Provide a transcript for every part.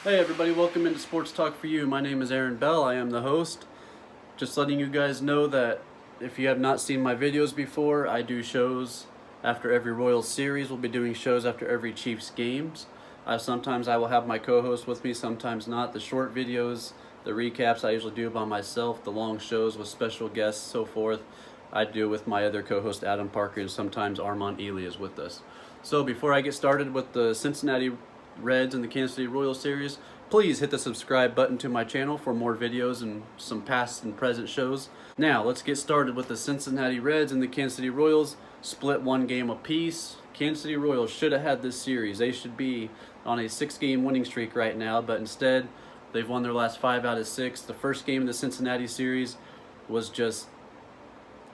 Hey everybody, welcome into Sports Talk for You. My name is Aaron Bell. I am the host. Just letting you guys know that if you have not seen my videos before, I do shows after every Royals series. We'll be doing shows after every Chiefs games. Sometimes I will have my co-host with me, sometimes not. The short videos, the recaps I usually do by myself. The long shows with special guests, so forth, I do with my other co-host Adam Parker, and sometimes Armand Ely is with us. So before I get started with the Cincinnati Reds and the Kansas City Royals series, please hit the subscribe button to my channel for more videos and some past and present shows. Now, let's get started with the Cincinnati Reds and the Kansas City Royals. Split one game apiece. Kansas City Royals should have had this series. They should be on a 6-game winning streak right now, but instead, they've won their last 5 out of 6. The first game of the Cincinnati series was just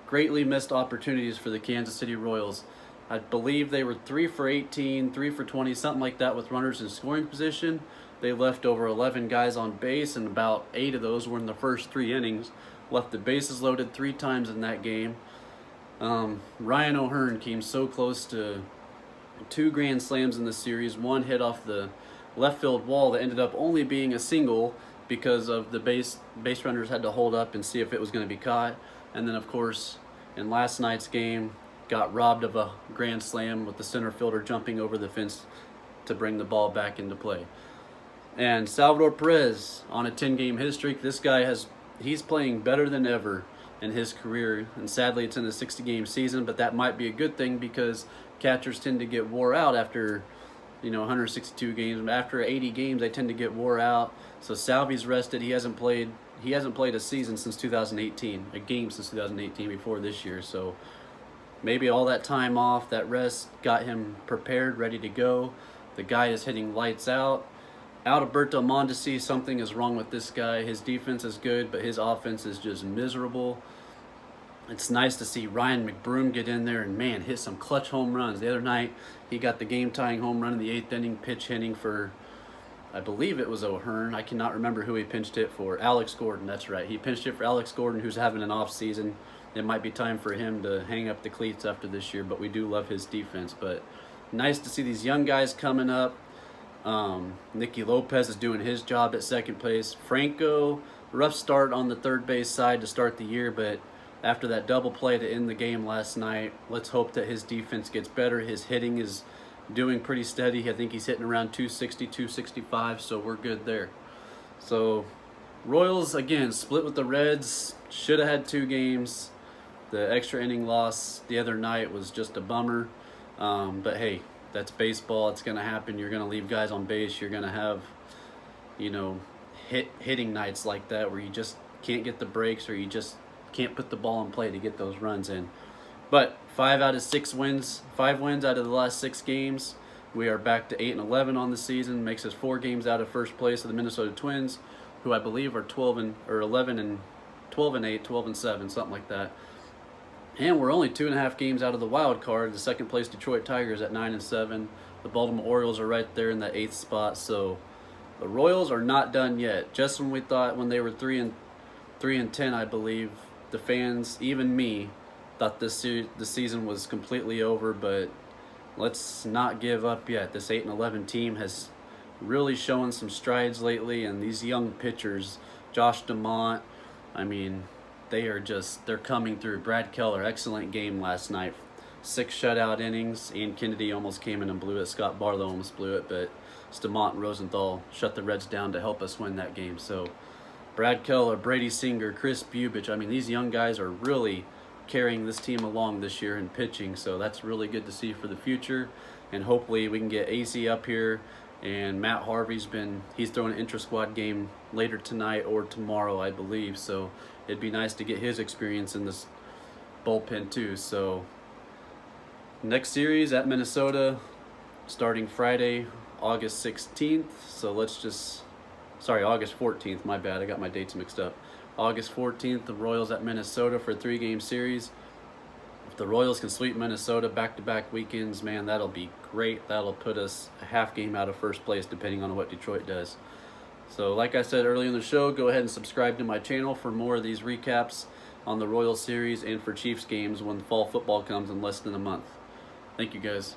greatly missed opportunities for the Kansas City Royals. I believe they were 3 for 18, 3 for 20, something like that with runners in scoring position. They left over 11 guys on base, and about 8 of those were in the first 3 innings. Left the bases loaded 3 times in that game. Ryan O'Hearn came so close to 2 grand slams in the series. One hit off the left field wall that ended up only being a single because of the base runners had to hold up and see if it was going to be caught. And then, of course, in last night's game, got robbed of a grand slam with the center fielder jumping over the fence to bring the ball back into play. And Salvador Perez on a 10-game hit streak. This guy he's playing better than ever in his career, and sadly it's in the 60-game season, but that might be a good thing because catchers tend to get wore out after 162 games. After 80 games, they tend to get wore out. So Salvy's rested. He hasn't played a season since 2018, a game since 2018 before this year. So maybe all that time off, that rest, got him prepared, ready to go. The guy is hitting lights out. Alberto Mondesi, something is wrong with this guy. His defense is good, but his offense is just miserable. It's nice to see Ryan McBroom get in there and, man, hit some clutch home runs. The other night, he got the game-tying home run in the 8th inning, pitch hitting for, I believe it was O'Hearn. I cannot remember who he pinched it for. Alex Gordon, that's right. He pinched it for Alex Gordon, who's having an off season. It might be time for him to hang up the cleats after this year, but we do love his defense. But nice to see these young guys coming up. Nicky Lopez is doing his job at second place. Franco, rough start on the third base side to start the year, but after that double play to end the game last night, let's hope that his defense gets better. His hitting is doing pretty steady. I think he's hitting around 260, 265, so we're good there. So Royals, again, split with the Reds. Should have had 2 games. The extra inning loss the other night was just a bummer. But hey, that's baseball. It's going to happen. You're going to leave guys on base. You're going to have, hitting nights like that where you just can't get the breaks or you just can't put the ball in play to get those runs in. But 5 out of 6 wins, 5 wins out of the last 6 games. We are back to 8-11 on the season. Makes us 4 games out of first place of the Minnesota Twins, who I believe are 11 and 8, 12 and 7, something like that. And we're only 2.5 games out of the wild card. The second place Detroit Tigers at 9 and 7. The Baltimore Orioles are right there in that 8th spot. So the Royals are not done yet. Just when we thought when they were 3 and 10, I believe, the fans, even me, thought the season was completely over. But let's not give up yet. This 8-11 team has really shown some strides lately, and these young pitchers, Josh DeMont, I mean, they're coming through. Brad Keller, excellent game last night. 6 shutout innings. Ian Kennedy almost came in and blew it. Scott Barlow almost blew it, but DeMont and Rosenthal shut the Reds down to help us win that game. So Brad Keller, Brady Singer, Chris Bubich, I mean, these young guys are really carrying this team along this year in pitching, so that's really good to see for the future. And hopefully we can get AC up here. And Matt Harvey's he's throwing an intra-squad game later tonight or tomorrow, I believe. So it'd be nice to get his experience in this bullpen too. So next series at Minnesota, starting Friday, August 16th. So August 14th, my bad. I got my dates mixed up. August 14th, the Royals at Minnesota for a 3-game series. If the Royals can sweep Minnesota back-to-back weekends, man, that'll be great. That'll put us a half game out of first place, depending on what Detroit does. So like I said earlier in the show, go ahead and subscribe to my channel for more of these recaps on the Royals series and for Chiefs games when fall football comes in less than a month. Thank you, guys.